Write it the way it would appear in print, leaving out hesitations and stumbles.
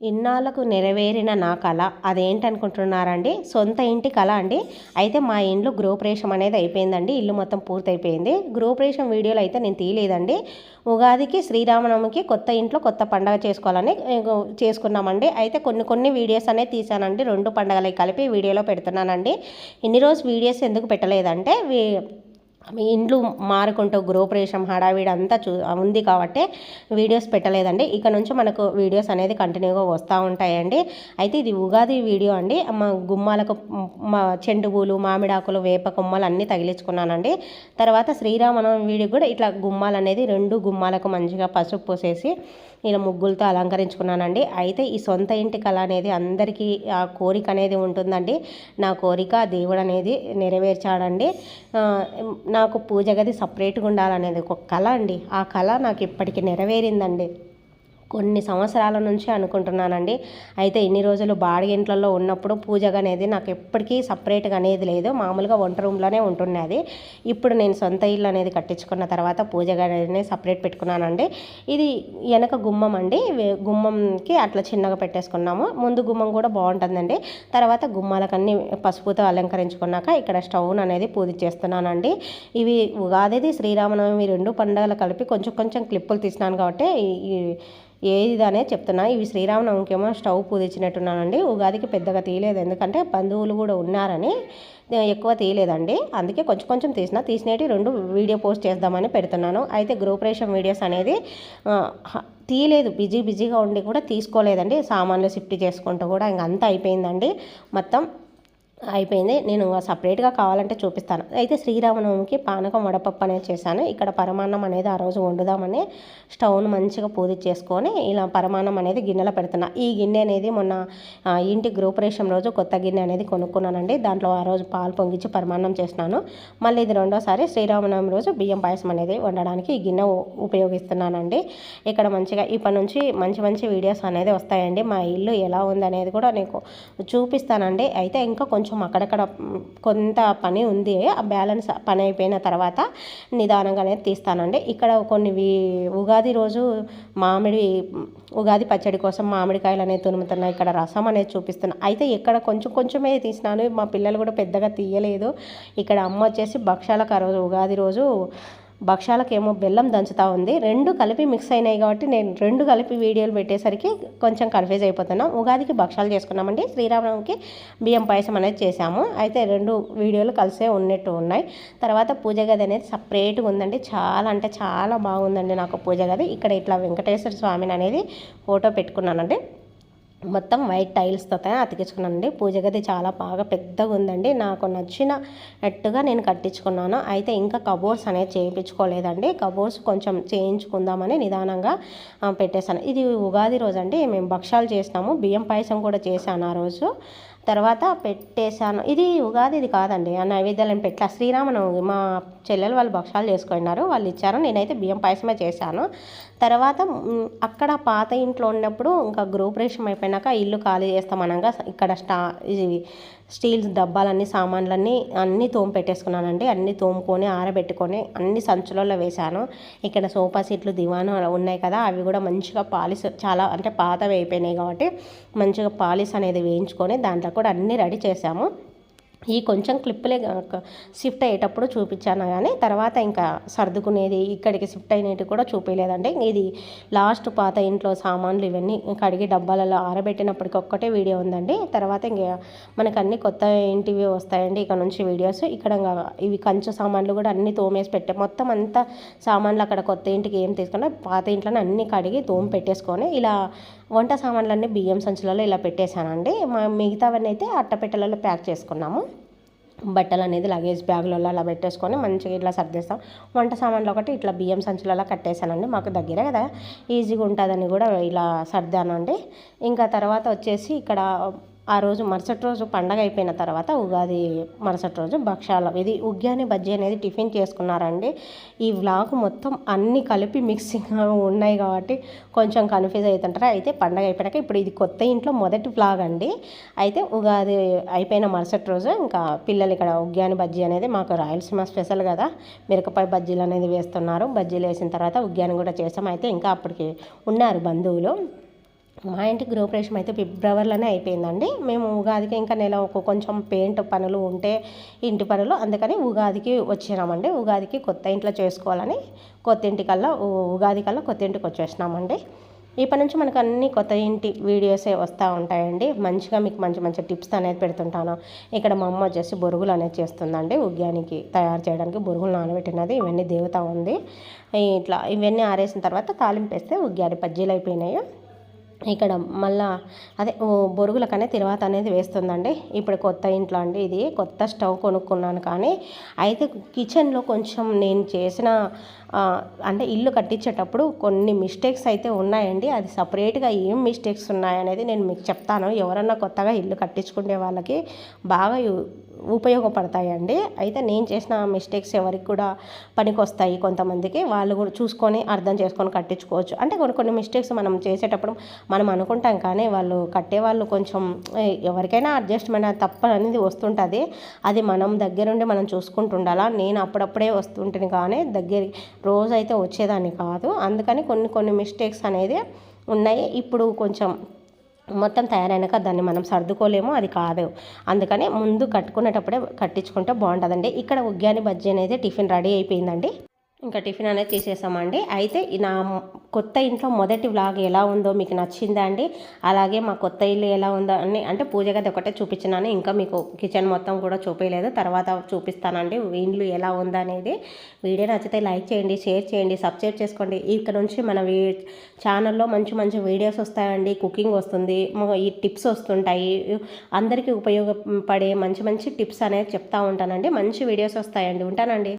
ఇన్నాళ్ళకు నెరవేరిన నా కళ అదేంటనుకుంటున్నారండి? సొంత ఇంటి కళ అండి. అయితే మా ఇంట్లో గృహప్రవేశం అనేది అయిపోయిందండి. ఇల్లు మొత్తం పూర్తయిపోయింది. గృహప్రవేశం వీడియోలు అయితే నేను తీయలేదండి. ఉగాదికి, శ్రీరామనవమికి కొత్త ఇంట్లో కొత్త పండగ చేసుకోవాలని చేసుకున్నామండి. అయితే కొన్ని వీడియోస్ అనేది తీసానండి. 2 పండగలకి కలిపి వీడియోలో పెడుతున్నానండి. ఇన్ని రోజు వీడియోస్ ఎందుకు పెట్టలేదంటే ఇండ్లు మారుకుంటూ గృహప్రవేశం హడావిడి అంతా ఉంది కాబట్టి వీడియోస్ పెట్టలేదండి. ఇక నుంచి మనకు వీడియోస్ అనేది కంటిన్యూగా వస్తూ ఉంటాయండి. అయితే ఇది ఉగాది వీడియో అండి. మా గుమ్మాలకు చెండు పూలు, మామిడాకులు, వేప కొమ్మలు అన్నీ తగిలించుకున్నానండి. తర్వాత శ్రీరామనవమి వీడియో కూడా ఇట్లా గుమ్మాలు అనేది 2 గుమ్మాలకు మంచిగా పసుపు పోసేసి ఇలా ముగ్గులతో అలంకరించుకున్నానండి. అయితే ఈ సొంత ఇంటి కళ అనేది అందరికీ ఆ కోరిక అనేది ఉంటుందండి. నా కోరిక దేవుడు అనేది నెరవేర్చాడండి. నాకు పూజ గది సపరేట్గా ఉండాలనేది ఒక కళ అండి. ఆ కళ నాకు ఇప్పటికీ నెరవేరిందండి. కొన్ని సంవత్సరాల నుంచి అనుకుంటున్నానండి. అయితే ఇన్ని రోజులు బాడిగింట్లలో ఉన్నప్పుడు పూజ అనేది నాకు ఎప్పటికీ సపరేట్గా అనేది లేదు. మామూలుగా వంట రూమ్లోనే ఉంటున్నది. ఇప్పుడు నేను సొంత ఇల్లు అనేది కట్టించుకున్న తర్వాత పూజ అనేది సపరేట్ పెట్టుకున్నానండి. ఇది వెనక గుమ్మం అండి. గుమ్మంకి అట్లా చిన్నగా పెట్టేసుకున్నాము. ముందు గుమ్మం కూడా బాగుంటుందండి. తర్వాత గుమ్మాలకన్నీ పసుపుతో అలంకరించుకున్నాక ఇక్కడ స్టవ్ అనేది పూజ చేస్తున్నానండి. ఇవి ఉగాది, శ్రీరామనవమి 2 పండుగలు కలిపి కొంచెం క్లిప్పులు తీసినాను కాబట్టి ఏదిదనే చెప్తున్నా. ఇవి శ్రీరామనవమికి ఏమో స్టవ్ పూజించినట్టున్నానండి. ఉగాదికి పెద్దగా తీయలేదు, ఎందుకంటే బంధువులు కూడా ఉన్నారని ఎక్కువ తీయలేదండి. అందుకే కొంచెం తీసినవి 2 వీడియో పోస్ట్ చేద్దామని పెడుతున్నాను. అయితే గృహప్రవేశం వీడియోస్ అనేది తీయలేదు, బిజీగా ఉండి కూడా తీసుకోలేదండి. సామాన్లు షిఫ్ట్ చేసుకుంటూ కూడా ఇంక అంతా అయిపోయిందండి. మొత్తం అయిపోయింది. నేను సపరేట్గా కావాలంటే చూపిస్తాను. అయితే శ్రీరామనవమికి పానకం, వడపప్పు అనేది చేశాను. ఇక్కడ పరమాన్నం అనేది ఆ రోజు వండుదామని స్టవ్ను మంచిగా చేసుకొని ఇలా పరమాన్నం అనేది గిన్నెలో పెడుతున్నా. ఈ గిన్నె అనేది మొన్న ఇంటి గృహప్రవేశం రోజు కొత్త గిన్నె అనేది కొనుక్కున్నానండి. దాంట్లో ఆ రోజు పాలు పొంగించి పరమాన్నం చేసినాను. మళ్ళీ ఇది రెండోసారి శ్రీరామనవమి రోజు బియ్యం పాయసం అనేది వండడానికి ఈ గిన్నె ఉపయోగిస్తున్నానండి. ఇక్కడ మంచిగా ఇప్పటి నుంచి మంచి వీడియోస్ అనేది వస్తాయండి. మా ఇల్లు ఎలా ఉందనేది కూడా నీకు చూపిస్తానండి. అయితే ఇంకా కొంచెం అక్కడక్కడ కొంత పని ఉంది. ఆ బ్యాలెన్స్ పని అయిపోయిన తర్వాత నిదానంగా అనేది తీస్తానండి. ఇక్కడ కొన్ని ఉగాది రోజు ఉగాది పచ్చడి కోసం మామిడికాయలు అనేది తురుముతున్నాయి. ఇక్కడ రసం అనేది చూపిస్తున్నా. అయితే ఇక్కడ కొంచెమే తీసినాను. మా పిల్లలు కూడా పెద్దగా తీయలేదు. ఇక్కడ అమ్మ వచ్చేసి భక్షాలకు ఆ రోజు ఉగాది రోజు భక్షాలకేమో బెల్లం దంచుతూ ఉంది. 2 కలిపి మిక్స్ అయినాయి కాబట్టి నేను 2 కలిపి వీడియోలు పెట్టేసరికి కొంచెం కన్ఫ్యూజ్ అయిపోతున్నాం. ఉగాదికి భక్షాలు చేసుకున్నామండి. శ్రీరామనవమికి బియ్యం పాయసం అనేది చేశాము. అయితే 2 వీడియోలు కలిసే ఉన్నట్టు ఉన్నాయి. తర్వాత పూజ గది అనేది సపరేట్గా ఉందండి. చాలా అంటే చాలా బాగుందండి నాకు పూజ గది. ఇక్కడ ఇట్లా వెంకటేశ్వర స్వామిని అనేది ఫోటో పెట్టుకున్నానండి. మొత్తం వైట్ టైల్స్తో అతికించుకున్నానండి. పూజ గది చాలా బాగా పెద్దగా ఉందండి. నాకు నచ్చినట్టుగా నేను కట్టించుకున్నాను. అయితే ఇంకా కబోర్డ్స్ అనేది చేయించుకోలేదండి. కబోర్డ్స్ కొంచెం చేయించుకుందామని నిదానంగా పెట్టేశాను. ఇది ఉగాది రోజు అండి. మేము భక్షాలు చేసినాము. బియ్యం పాయసం కూడా చేశాను ఆ రోజు. తర్వాత పెట్టేశాను. ఇది ఉగాది ఇది కాదండి. ఆ నైవేద్యాలను పెట్టా. శ్రీరామనవమి మా చెల్లెలు వాళ్ళు భక్షాలు చేసుకున్నారు, వాళ్ళు ఇచ్చారు. నేనైతే బియ్యం పాయసమే చేశాను. తర్వాత అక్కడ పాత ఇంట్లో ఉన్నప్పుడు ఇంకా గృహప్రవేశం అయిపోయినాక ఇల్లు ఖాళీ చేస్తామనగా ఇక్కడ ఇది స్టీల్ డబ్బాలన్నీ సామాన్లన్నీ అన్నీ పెట్టేసుకున్నానండి. అన్నీ తోముకొని ఆరబెట్టుకొని అన్ని సంచులలో వేశాను. ఇక్కడ సోఫా సెట్లు, దివాను ఉన్నాయి కదా, అవి కూడా మంచిగా పాలిష్ చాలా అంటే పాతవి అయిపోయినాయి కాబట్టి మంచిగా పాలిష్ అనేది వేయించుకొని దాంట్లో కూడా అన్నీ రెడీ చేశాము. ఈ కొంచెం క్లిప్పులే షిఫ్ట్ అయ్యేటప్పుడు చూపించాను, కానీ తర్వాత ఇంకా సర్దుకునేది ఇక్కడికి షిఫ్ట్ అయినట్టు కూడా చూపించలేదండి. ఇది లాస్ట్ పాత ఇంట్లో సామాన్లు ఇవన్నీ కడిగి డబ్బాలలో ఆరబెట్టినప్పటికి ఒక్కటే వీడియో ఉందండి. తర్వాత ఇంకా మనకు అన్ని కొత్త ఇంటివి వస్తాయండి ఇక నుంచి వీడియోస్. ఇక్కడ ఇవి కంచు సామాన్లు కూడా అన్నీ తోమేసి మొత్తం అంతా సామాన్లు అక్కడ కొత్త ఇంటికి ఏం తీసుకున్నా పాత ఇంట్లోనే అన్నీ కడిగి పెట్టేసుకొని ఇలా వంట సామాన్లన్నీ బియ్యం సంచులలో ఇలా పెట్టేశానండి. మిగతావన్నీ అయితే అట్టపెట్టెలలో ప్యాక్ చేసుకున్నాము. బట్టలు అనేది లగేజ్ బ్యాగులలో అలా పెట్టేసుకొని మంచిగా ఇట్లా సర్దేస్తాం. వంట సామాన్లు ఒకటి ఇట్లా బియ్యం సంచులలో కట్టేశానండి. మాకు దగ్గరే కదా, ఈజీగా ఉంటుందని కూడా ఇలా సర్దానండి. ఇంకా తర్వాత వచ్చేసి ఇక్కడ ఆ రోజు మరుసటి రోజు పండగ అయిపోయిన తర్వాత ఉగాది మరుసటి రోజు భక్షాలు ఇది ఉగ్యాని బజ్జీ అనేది టిఫిన్ చేసుకున్నారండి. ఈ వ్లాగ్ మొత్తం అన్నీ కలిపి మిక్సింగ్ ఉన్నాయి కాబట్టి కొంచెం కన్ఫ్యూజ్ అవుతుంటారు. అయితే పండగ అయిపోయాక ఇప్పుడు ఇది కొత్త ఇంట్లో మొదటి వ్లాగ్ అండి. అయితే ఉగాది అయిపోయిన మరుసటి రోజు ఇంకా పిల్లలు ఇక్కడ ఉగ్యాని బజ్జీ అనేది మాకు రాయలసీమ స్పెషల్ కదా, మిరపకాయ బజ్జీలు అనేది వేస్తున్నారు. బజ్జీలు వేసిన తర్వాత ఉగ్యాని కూడా చేసాం. అయితే ఇంకా అప్పటికి ఉన్నారు బంధువులు. మా ఇంటి గృహప్రవేశం అయితే ఫిబ్రవరిలోనే అయిపోయిందండి. మేము ఉగాదికి ఇంకా నెల కొంచెం పెయింట్ పనులు ఉంటే ఇంటి పనులు, అందుకని ఉగాదికి వచ్చినామండి. ఉగాదికి కొత్త ఇంట్లో చేసుకోవాలని కొత్త ఇంటికల్లా ఉగాది కల్లా కొత్త ఇంటికి వచ్చేసినామండి. ఇప్పటి నుంచి మనకు అన్ని కొత్త ఇంటి వీడియోసే వస్తూ ఉంటాయండి. మంచిగా మీకు మంచి మంచి టిప్స్ అనేది పెడుతుంటాను. ఇక్కడ మా అమ్మ వచ్చేసి బొరుగులు అనేది చేస్తుందండి. ఉగ్యానికి తయారు చేయడానికి బొరుగులు నానబెట్టినది, ఇవన్నీ దేవత ఉంది. ఇట్లా ఇవన్నీ ఆరేసిన తర్వాత తాలింపు వేస్తే ఉగ్యాని బజ్జీలు అయిపోయినాయి. ఇక్కడ మళ్ళా అదే బొరుగులకనే తిరువాత అనేది వేస్తుందండి. ఇప్పుడు కొత్త ఇంట్లో అండి, ఇది కొత్త స్టవ్ కొనుక్కున్నాను. కానీ అయితే కిచెన్లో కొంచెం నేను చేసిన అంటే ఇల్లు కట్టించేటప్పుడు కొన్ని మిస్టేక్స్ అయితే ఉన్నాయండి. అది సపరేట్గా ఏం మిస్టేక్స్ ఉన్నాయనేది నేను మీకు చెప్తాను. ఎవరన్నా కొత్తగా ఇల్లు కట్టించుకునే వాళ్ళకి బాగా ఉపయోగపడతాయండి. అయితే నేను చేసిన మిస్టేక్స్ ఎవరికి కూడా పనికొస్తాయి. కొంతమందికి వాళ్ళు కూడా చూసుకొని అర్థం చేసుకొని కట్టించుకోవచ్చు. అంటే కొన్ని మిస్టేక్స్ మనం చేసేటప్పుడు మనం అనుకుంటాం, కానీ వాళ్ళు కట్టేవాళ్ళు కొంచెం ఎవరికైనా అడ్జస్ట్మెంట్ తప్ప అనేది వస్తుంటుంది. అది మనం దగ్గరుండి మనం చూసుకుంటుండాలా. నేను అప్పుడప్పుడే వస్తుంటుంది, కానీ రోజు అయితే వచ్చేదాన్ని కాదు. అందుకని కొన్ని మిస్టేక్స్ అనేది ఉన్నాయి. ఇప్పుడు కొంచెం మొత్తం తయారైనాక దాన్ని మనం సర్దుకోలేము, అది కాదు. అందుకని ముందు కట్టుకునేటప్పుడే కట్టించుకుంటే బాగుంటుందండి. ఇక్కడ ఉగ్యాని బజ్జీ అనేది టిఫిన్ రెడీ అయిపోయిందండి. ఇంకా టిఫిన్ అనేది చేసేసామండి. అయితే నా కొత్త ఇంట్లో మొదటి వ్లాగ్ ఎలా ఉందో మీకు నచ్చిందా అండి? అలాగే మా కొత్త ఇల్లు ఎలా ఉందో అని, అంటే పూజ గది ఒకటే చూపించినాను, ఇంకా మీకు కిచెన్ మొత్తం కూడా చూపించలేదు. తర్వాత చూపిస్తానండి ఇల్లు ఎలా ఉందనేది. వీడియో నచ్చితే లైక్ చేయండి, షేర్ చేయండి, సబ్స్క్రైబ్ చేసుకోండి. ఇక్కడ నుంచి మన ఛానల్లో మంచి మంచి వీడియోస్ వస్తాయండి. కుకింగ్ వస్తుంది, ఈ టిప్స్ వస్తుంటాయి, అందరికీ ఉపయోగపడే మంచి మంచి టిప్స్ అనేది చెప్తా ఉంటానండి. మంచి వీడియోస్ వస్తాయండి. ఉంటానండి.